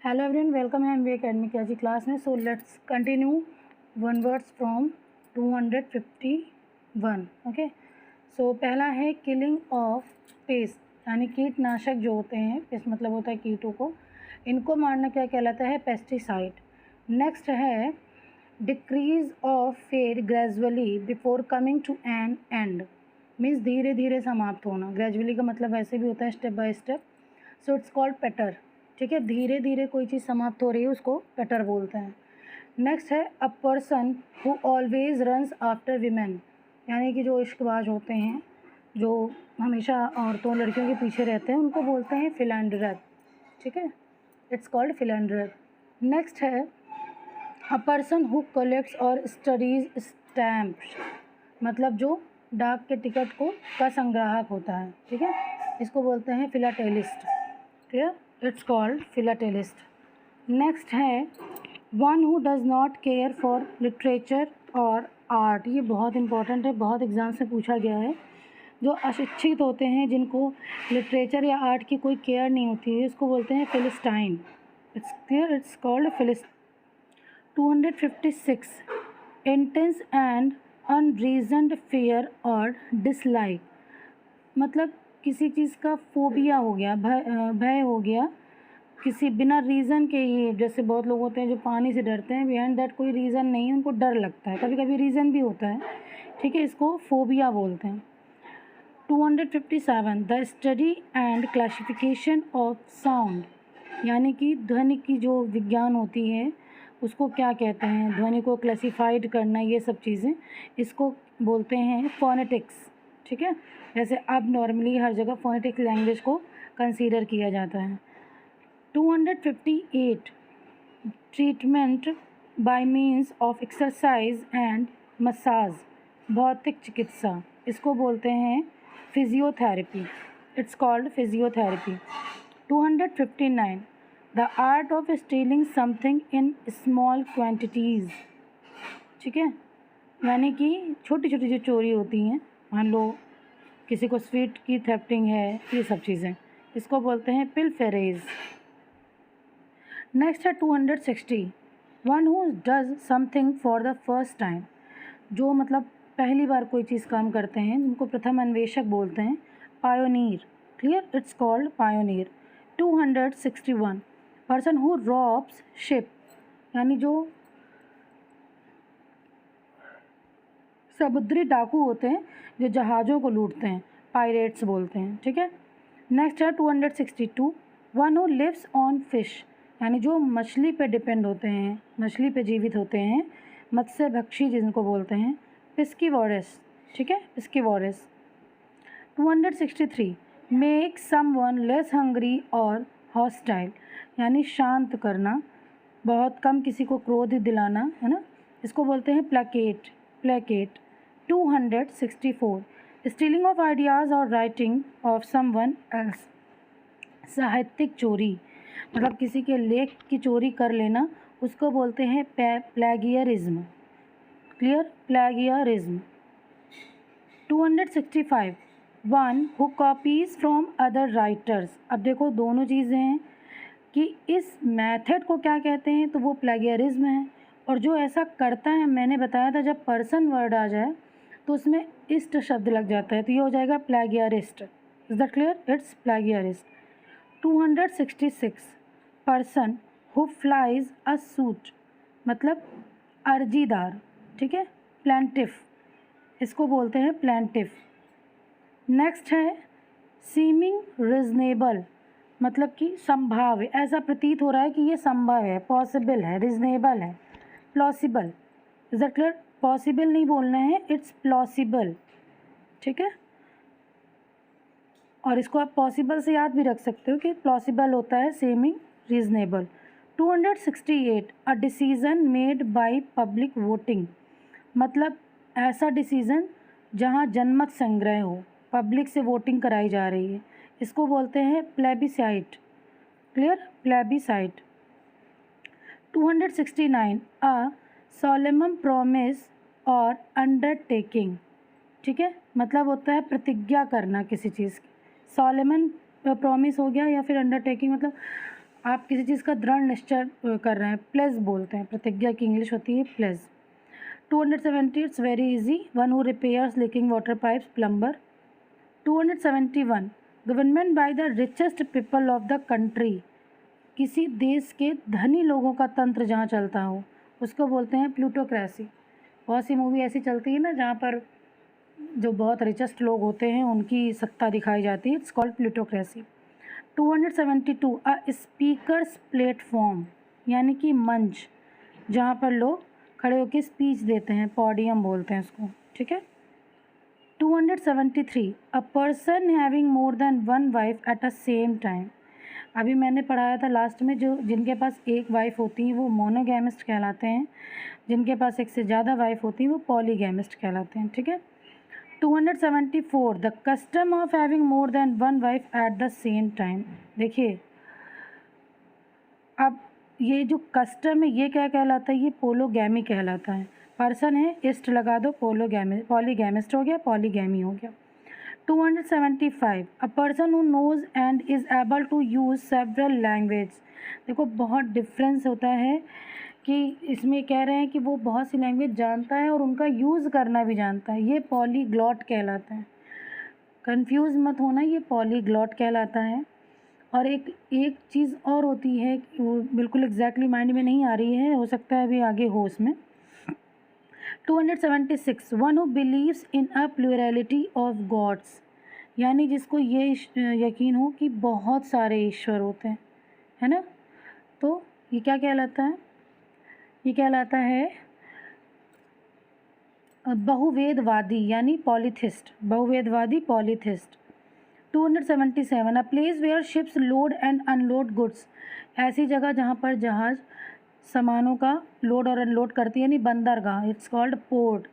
Hello everyone, welcome है MBA academy की आज की क्लास में। So let's continue one words from 251। Okay, so पहला है किलिंग ऑफ पेस्ट, यानी कीटनाशक जो होते हैं, पेस्ट मतलब होता है कीटों को, इनको मारना क्या कहलाता है? पेस्टिसाइड। नेक्स्ट है decrease of fade gradually before coming to an end, means धीरे धीरे समाप्त होना। ग्रेजुअली का मतलब वैसे भी होता है step by step, so it's called petter. ठीक है, धीरे धीरे कोई चीज़ समाप्त हो रही है उसको पेटर बोलते हैं। नेक्स्ट है अ person who always runs after women, यानी कि जो इश्कबाज होते हैं, जो हमेशा औरतों लड़कियों के पीछे रहते हैं, उनको बोलते हैं फिलैंडरर। ठीक है, इट्स कॉल्ड फिलैंडरर। नेक्स्ट है अ पर्सन हु कलेक्ट्स और स्टडीज स्टैम्प्स, मतलब जो डाक के टिकट का संग्राहक होता है। ठीक है, इसको बोलते हैं philatelist. Clear, it's called philatelist. Next है one who does not care for literature और आर्ट। ये बहुत इंपॉर्टेंट है, बहुत एग्जाम से पूछा गया है। जो अशिक्षित होते हैं, जिनको लिटरेचर या आर्ट की कोई केयर नहीं होती है, इसको बोलते हैं philistine. It's clear, it's called philist. 256 intense and unreasoned fear और डिसलाइक, मतलब किसी चीज़ का फोबिया हो गया, भय हो गया, किसी बिना रीज़न के ही। जैसे बहुत लोग होते हैं जो पानी से डरते हैं, बिहाइंड दैट कोई रीज़न नहीं है, उनको डर लगता है। कभी कभी रीज़न भी होता है, ठीक है, इसको फोबिया बोलते हैं। 257 the study and classification of sound, यानी कि ध्वनि की जो विज्ञान होती है उसको क्या कहते हैं, ध्वनि को क्लासिफाइड करना, ये सब चीज़ें, इसको बोलते हैं फोनेटिक्स। ठीक है, जैसे अब नॉर्मली हर जगह फोनेटिक्स लैंग्वेज को कंसीडर किया जाता है। 258 treatment bye means of exercise and massage, भौतिक चिकित्सा, इसको बोलते हैं physiotherapy. It's called physiotherapy. 259 the art of stealing something in small quantities. ठीक है, यानी कि छोटी छोटी जो चोरी होती हैं, मान लो किसी को स्वीट की थेफ्टिंग है, ये सब चीज़ें, इसको बोलते हैं पिलफेरेज। नेक्स्ट है 260 one who does something for the first time, जो मतलब पहली बार कोई चीज़ काम करते हैं, उनको प्रथम अन्वेषक बोलते हैं, pioneer. Clear, it's called pioneer. 261 person who robes ship, यानी जो समुद्री डाकू होते हैं जो जहाज़ों को लूटते हैं, पायरेट्स बोलते हैं। ठीक है, नेक्स्ट है 262 one who lives on fish, यानी जो मछली पे डिपेंड होते हैं, मछली पे जीवित होते हैं, मत्स्य भक्षी जिनको बोलते हैं, पिस्कीवोरस। ठीक है, पिस्कीवोरस। 263 मेक समवन लेस हंग्री और हॉस्टाइल, यानी शांत करना, बहुत कम किसी को क्रोध दिलाना, है ना, इसको बोलते हैं placket. Placket. 264 stealing of ideas और राइटिंग ऑफ समवन एल्स, साहित्यिक चोरी, मतलब किसी के लेख की चोरी कर लेना, उसको बोलते हैं plagiarism. Clear, plagiarism. 265 one who copies from other writers. अब देखो दोनों चीज़ें हैं कि इस मेथड को क्या कहते हैं, तो वो प्लेगियरिज्म है, और जो ऐसा करता है, मैंने बताया था जब पर्सन वर्ड आ जाए तो उसमें इस्ट शब्द लग जाता है, तो ये हो जाएगा plagiarist. Is that clear? It's plagiarist. 266 person who files a suit, मतलब अर्जीदार। ठीक है, प्लेंटिफ, इसको बोलते हैं प्लेंटिफ। नेक्स्ट है सीमिंग रिजनेबल, मतलब कि संभाव्य, ऐसा प्रतीत हो रहा है कि ये संभव है, पॉसिबल है, रिजनेबल है, plausible. Is that clear? Possible नहीं बोलना है, इट्स प्लॉसिबल। ठीक है, और इसको आप पॉसिबल से याद भी रख सकते हो कि प्लॉसिबल होता है seeming reasonable. 268 a decision made by public voting, मतलब ऐसा डिसीज़न जहां जनमत संग्रह हो, पब्लिक से वोटिंग कराई जा रही है, इसको बोलते हैं प्लेबिसाइट। Clear, plebiscite. 269 अ सोलेमन प्रॉमिस और अंडरटेकिंग। ठीक है, मतलब होता है प्रतिज्ञा करना किसी चीज़ की। सोलेमन प्रॉमिस हो गया, या फिर अंडरटेकिंग मतलब आप किसी चीज़ का दृढ़ निश्चय कर रहे हैं, प्लेज बोलते हैं, प्रतिज्ञा की इंग्लिश होती है pledge. 270 it's very easy, one who repairs leaking water pipes, plumber. 271 government by the richest people of the country, किसी देश के धनी लोगों का तंत्र जहाँ चलता हो उसको बोलते हैं प्लूटोक्रेसी। बहुत सी मूवी ऐसी चलती है ना जहाँ पर जो बहुत रिचेस्ट लोग होते हैं उनकी सत्ता दिखाई जाती है, it's called plutocracy. 272 a speakers platform, यानी कि मंच जहाँ पर लोग खड़े होकर स्पीच देते हैं, पोडियम बोलते हैं उसको, ठीक है। 273 a person having more than one wife at a same time, अभी मैंने पढ़ाया था लास्ट में, जो जिनके पास एक वाइफ होती है वो मोनोगैमिस्ट कहलाते हैं, जिनके पास एक से ज़्यादा वाइफ होती है वो पॉलीगैमिस्ट कहलाते हैं, ठीक है। 274 the custom of having more than one wife at the same time, देखिए अब ये जो कस्टम है ये क्या कहलाता है, ये पोलोगैमी कहलाता है। पर्सन है, इस्ट लगा दो, पॉलीगैमिस्ट हो गया, पॉलीगैमी हो गया। 275 a person who knows and is able to use several language, देखो बहुत डिफरेंस होता है कि इसमें कह रहे हैं कि वो बहुत सी लैंग्वेज जानता है और उनका यूज़ करना भी जानता है, ये पॉलीग्लॉट कहलाता है। कंफ्यूज मत होना, ये पॉलीग्लॉट कहलाता है। और एक चीज़ और होती है, वो बिल्कुल एग्जैक्टली माइंड में नहीं आ रही है, हो सकता है अभी आगे हो उसमें। 276 one who believes in a plurality of gods, यानी जिसको ये यकीन हो कि बहुत सारे ईश्वर होते हैं, है ना। तो ये क्या कहलाता है, ये कहलाता है बहुवेदवादी यानी पॉलीथिस्ट, बहुवेदवादी polytheist. 277 a place where ships load and unload goods, ऐसी जगह जहाँ पर जहाज़ सामानों का लोड और अनलोड करती है, यानी बंदरगाह, इट्स कॉल्ड पोर्ट।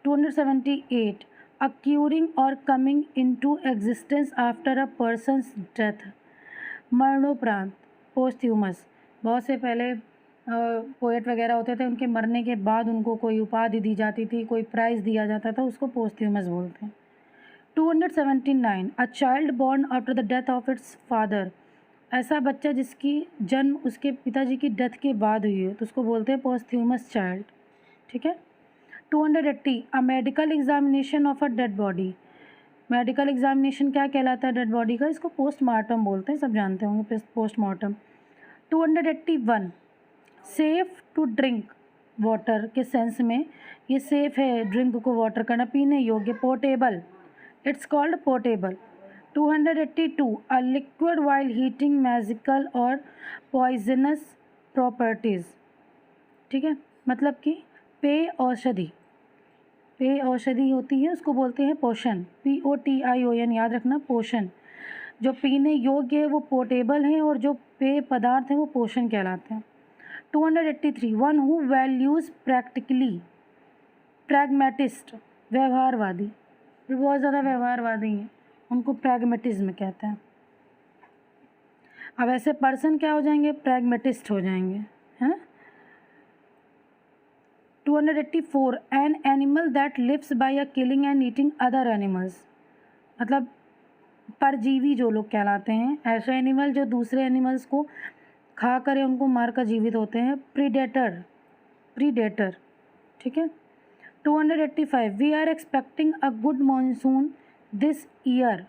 278 अक्यूरिंग और coming into existence after a person's death, मरणोपरांत, पोस्ट्यूमस, बहुत से पहले पोएट वगैरह होते थे, उनके मरने के बाद उनको कोई उपाधि दी जाती थी, कोई प्राइज़ दिया जाता था, उसको पोस्ट्यूमस बोलते हैं। 279 a child born after the death of its father, ऐसा बच्चा जिसकी जन्म उसके पिताजी की डेथ के बाद हुई है तो उसको बोलते हैं पोस्ट्यूमस चाइल्ड, ठीक है। 280 a medical examination of a dead body, medical examination क्या कहलाता है डेड बॉडी का, इसको पोस्टमार्टम बोलते हैं, सब जानते होंगे postmortem. 281 safe to drink water के सेंस में, ये सेफ़ है ड्रिंक को वाटर करना, पीने योग्य, portable, it's called portable. 282 a liquid while heating magical और पॉइजनस प्रॉपर्टीज़, ठीक है, मतलब कि पेय औषधि, पेय औषधि होती है उसको बोलते हैं पोषण, POTION, याद रखना, पोषण। जो पीने योग्य है वो पोर्टेबल हैं और जो पेय पदार्थ हैं वो पोषण कहलाते हैं। 283 one who values practically, pragmatist, व्यवहारवादी, ये बहुत ज़्यादा व्यवहारवादी हैं, उनको प्रैग्मेटिज्म कहते हैं। अब ऐसे पर्सन क्या हो जाएंगे, प्रैग्मेटिस्ट हो जाएंगे, है ना। 284 an animal that lives by a killing and eating other animals, मतलब परजीवी जो लोग कहलाते हैं, ऐसे एनिमल जो दूसरे एनिमल्स को खा कर उनको मार कर जीवित होते हैं, प्रीडेटर, प्रीडेटर, ठीक है। 285 we are expecting a good monsoon this year,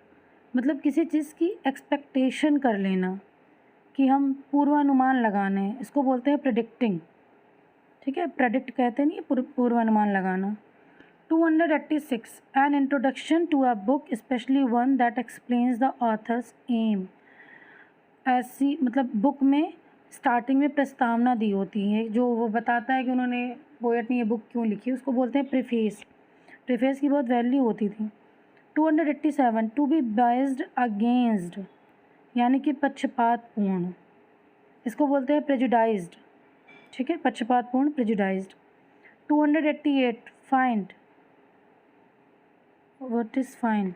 मतलब किसी चीज़ की एक्सपेक्टेशन कर लेना, कि हम पूर्वानुमान लगाना है, इसको बोलते हैं प्रेडिक्टिंग, ठीक है, प्रेडिक्ट कहते नहीं, पूर्वानुमान लगाना। 286 an introduction to a book specially one that explains the author's aim, ऐसी मतलब बुक में स्टार्टिंग में प्रस्तावना दी होती है, जो वो बताता है कि उन्होंने, पोएट ने ये बुक क्यों लिखी, उसको बोलते हैं प्रीफेस, प्रीफेस की बहुत वैल्यू होती थी। 287 टू बी बाइज्ड अगेंस्ट, यानी कि पक्षपातपूर्ण, इसको बोलते हैं प्रेजुडाइज्ड, ठीक है, पक्षपातपूर्ण, प्रेजुडाइज्ड। 288 find, what is find,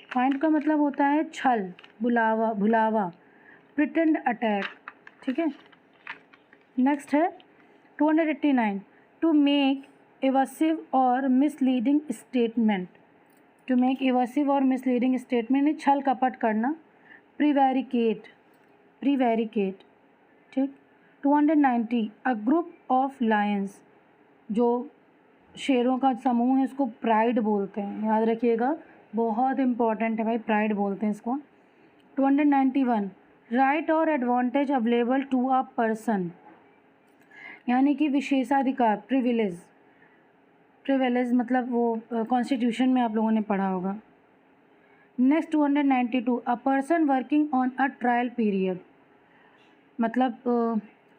find का मतलब होता है छल, बुलावा, भुलावा, प्रिटेंड अटैक, ठीक है। नेक्स्ट है 289 टू मेक एवसिव और मिसलीडिंग स्टेटमेंट, टू मेक एवसिव और मिसलीडिंग स्टेटमेंट, छल कपट करना, प्रीवैरिकेट, प्रीवेरिकेट, ठीक। 290 अ ग्रुप ऑफ लायंस, जो शेरों का समूह है उसको प्राइड बोलते हैं, याद रखिएगा, बहुत इंपॉर्टेंट है भाई, प्राइड बोलते हैं इसको। 291 right or advantage available to a person, यानी कि विशेषाधिकार, प्रिविलेज, प्रिविलेज मतलब वो कॉन्स्टिट्यूशन में आप लोगों ने पढ़ा होगा। Next 292 a person working on a trial period, मतलब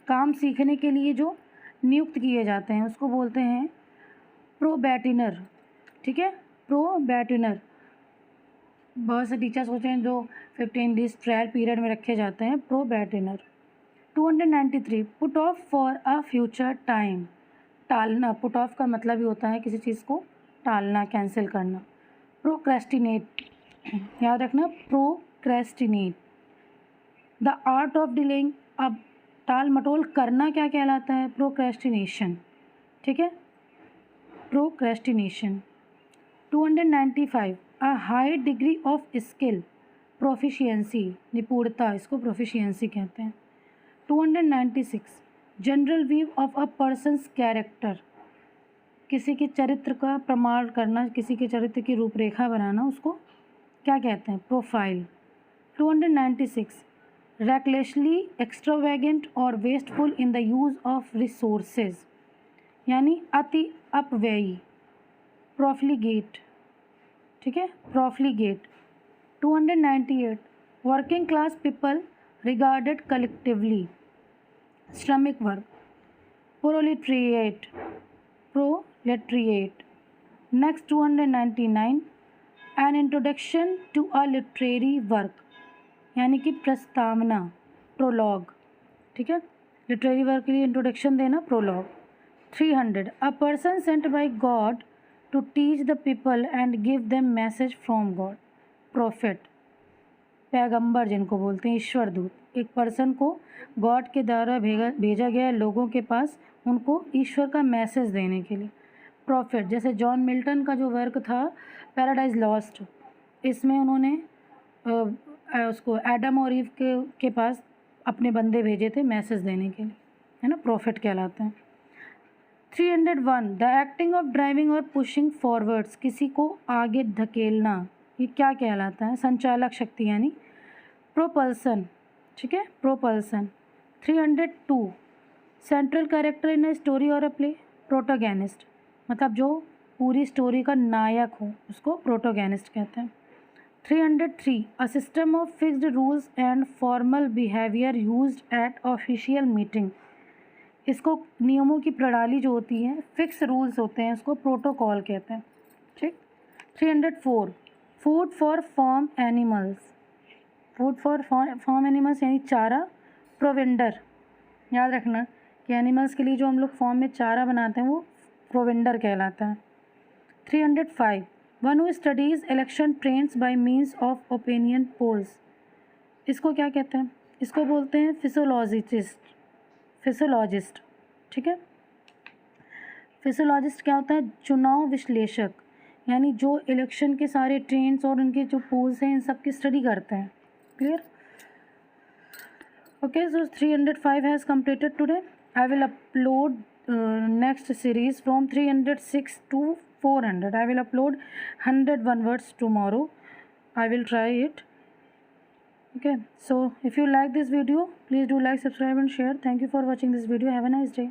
काम सीखने के लिए जो नियुक्त किए जाते हैं उसको बोलते हैं प्रोबैटिनर, ठीक है, प्रोबैटिनर। बहुत से टीचर्स होते हैं जो 15 डेज ट्रायल पीरियड में रखे जाते हैं, प्रोबैटिनर। 293 put off for a future time, टालना, पुट ऑफ का मतलब ही होता है किसी चीज़ को टालना, कैंसिल करना। प्रोक्रेस्टिनेट, याद रखना, procrastinate, the art of delaying, अब टाल मटोल करना क्या कहलाता है, प्रोक्रेस्टिनेशन, ठीक है, procrastination. 295 a high degree of skill, proficiency, निपुणता, इसको प्रोफिशिएंसी कहते हैं। 296 general view of a person's character, किसी के चरित्र का प्रमाण करना, किसी के चरित्र की रूपरेखा बनाना, उसको क्या कहते हैं, प्रोफाइल। 296 recklessly extravagant और wasteful in the use of resources, यानी अति अपव्ययी, profligate, ठीक है, profligate। 298 working class people regarded collectively, श्रमिक वर्ग, proletariat, proletariat. Next 299 an introduction to a literary work, यानी कि प्रस्तावना, प्रोलॉग, ठीक है, लिटरेरी वर्क के लिए इंट्रोडक्शन देना, prologue. 300 a person sent by God to teach the people and give them message from God, prophet, पैगंबर जिनको बोलते हैं, ईश्वर दूत, एक पर्सन को गॉड के द्वारा भेजा गया लोगों के पास उनको ईश्वर का मैसेज देने के लिए, प्रोफेट। जैसे जॉन मिल्टन का जो वर्क था पैराडाइज लॉस्ट, इसमें उन्होंने उसको एडम और ईव के पास अपने बंदे भेजे थे मैसेज देने के लिए, है ना, प्रॉफिट कहलाते हैं। 301 द एक्टिंग ऑफ ड्राइविंग और पुशिंग फॉरवर्ड्स, किसी को आगे धकेलना, ये क्या कहलाता है, संचालक शक्ति, यानी प्रोपल्सन, ठीक है, propulsion. 302 central character in a story और अ प्ले, प्रोटोगेनिस्ट, मतलब जो पूरी स्टोरी का नायक हो उसको प्रोटोगेनिस्ट कहते हैं। 303 a system of fixed rules and formal behaviour used eight official meeting, इसको नियमों की प्रणाली जो होती है, फिक्स रूल्स होते हैं, उसको प्रोटोकॉल कहते हैं, ठीक। 304 food for farm animals, food for farm animals यानी चारा, प्रोवेंडर, याद रखना कि एनिमल्स के लिए जो हम लोग फार्म में चारा बनाते हैं वो प्रोवेंडर कहलाता है। 305 one who studies election trends bye means of opinion polls, इसको क्या कहते हैं, इसको बोलते हैं फिजियोलॉजिस्ट, फिजियोलॉजिस्ट, ठीक है। फिजियोलॉजिस्ट क्या होता है, चुनाव विश्लेषक, यानी जो इलेक्शन के सारे ट्रेंड्स और उनके जो पोल्स हैं इन सब की स्टडी करते हैं, clear. Okay, so 305 has completed today. I will upload next series from 306 to 400. I will upload 101 words tomorrow. I will try it. Okay, so if you like this video, please do like, subscribe and share. Thank you for watching this video. Have a nice day.